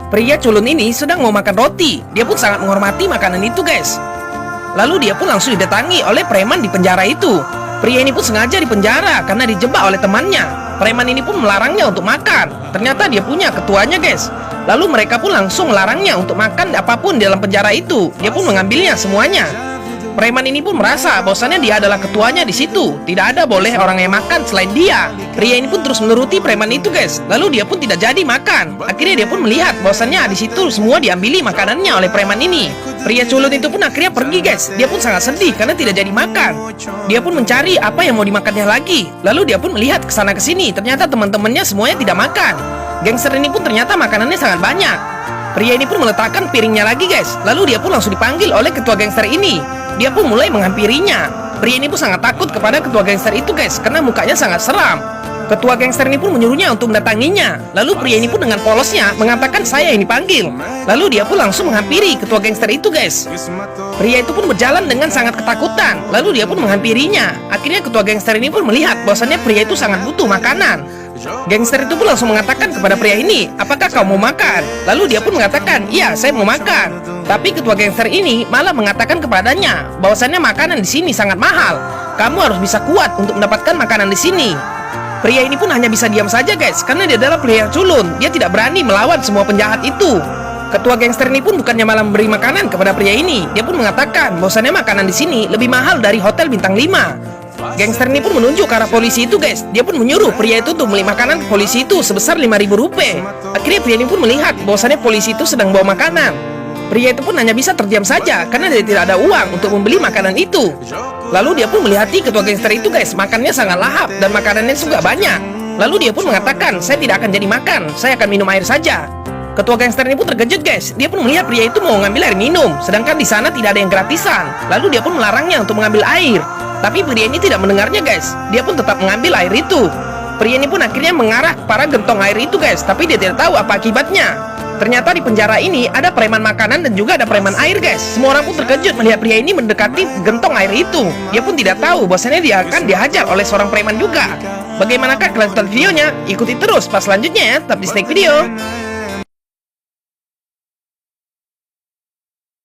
Pria culun ini sedang mau makan roti. Dia pun sangat menghormati makanan itu, guys. Lalu dia pun langsung didatangi oleh preman di penjara itu. Pria ini pun sengaja dipenjara karena dijebak oleh temannya. Preman ini pun melarangnya untuk makan. Ternyata dia punya ketuanya, guys. Lalu mereka pun langsung melarangnya untuk makan apapun di dalam penjara itu. Dia pun mengambilnya semuanya. Preman ini pun merasa bahwasannya dia adalah ketuanya di situ. Tidak ada boleh orang yang makan selain dia. Pria ini pun terus menuruti preman itu, guys. Lalu dia pun tidak jadi makan. Akhirnya dia pun melihat bahwasannya di situ semua diambili makanannya oleh preman ini. Pria culun itu pun akhirnya pergi, guys. Dia pun sangat sedih karena tidak jadi makan. Dia pun mencari apa yang mau dimakannya lagi. Lalu dia pun melihat ke sana ke sini. Ternyata teman-temannya semuanya tidak makan. Gangster ini pun ternyata makanannya sangat banyak. Pria ini pun meletakkan piringnya lagi, guys. Lalu dia pun langsung dipanggil oleh ketua gangster ini. Dia pun mulai menghampirinya. Pria ini pun sangat takut kepada ketua gangster itu, guys, karena mukanya sangat seram. Ketua gangster ini pun menyuruhnya untuk mendatanginya. Lalu pria ini pun dengan polosnya mengatakan saya yang dipanggil. Lalu dia pun langsung menghampiri ketua gangster itu, guys. Pria itu pun berjalan dengan sangat ketakutan. Lalu dia pun menghampirinya. Akhirnya ketua gangster ini pun melihat bahwasannya pria itu sangat butuh makanan. Gangster itu pun langsung mengatakan kepada pria ini, apakah kau mau makan? Lalu dia pun mengatakan, iya saya mau makan. Tapi ketua gangster ini malah mengatakan kepadanya bahwasannya makanan di sini sangat mahal. Kamu harus bisa kuat untuk mendapatkan makanan di sini. Pria ini pun hanya bisa diam saja, guys, karena dia adalah pria yang culun. Dia tidak berani melawan semua penjahat itu. Ketua gangster ini pun bukannya malah memberi makanan kepada pria ini. Dia pun mengatakan bahwasannya makanan di sini lebih mahal dari hotel bintang 5. Gangster ini pun menunjuk ke arah polisi itu, guys. Dia pun menyuruh pria itu untuk beli makanan ke polisi itu sebesar 5.000 rupiah. Akhirnya pria ini pun melihat bahwasannya polisi itu sedang bawa makanan. Pria itu pun hanya bisa terdiam saja karena dia tidak ada uang untuk membeli makanan itu. Lalu dia pun melihati ketua gangster itu, guys. Makannya sangat lahap dan makanannya juga banyak. Lalu dia pun mengatakan, saya tidak akan jadi makan, saya akan minum air saja. Ketua gangster ini pun terkejut, guys. Dia pun melihat pria itu mau mengambil air minum, sedangkan di sana tidak ada yang gratisan. Lalu dia pun melarangnya untuk mengambil air. Tapi pria ini tidak mendengarnya, guys. Dia pun tetap mengambil air itu. Pria ini pun akhirnya mengarah ke para gentong air itu, guys. Tapi dia tidak tahu apa akibatnya. Ternyata di penjara ini ada preman makanan dan juga ada preman air, guys. Semua orang pun terkejut melihat pria ini mendekati gentong air itu. Dia pun tidak tahu bahwasanya dia akan dihajar oleh seorang preman juga. Bagaimanakah kelanjutan videonya? Ikuti terus pas selanjutnya ya. Tetap di Snack Video.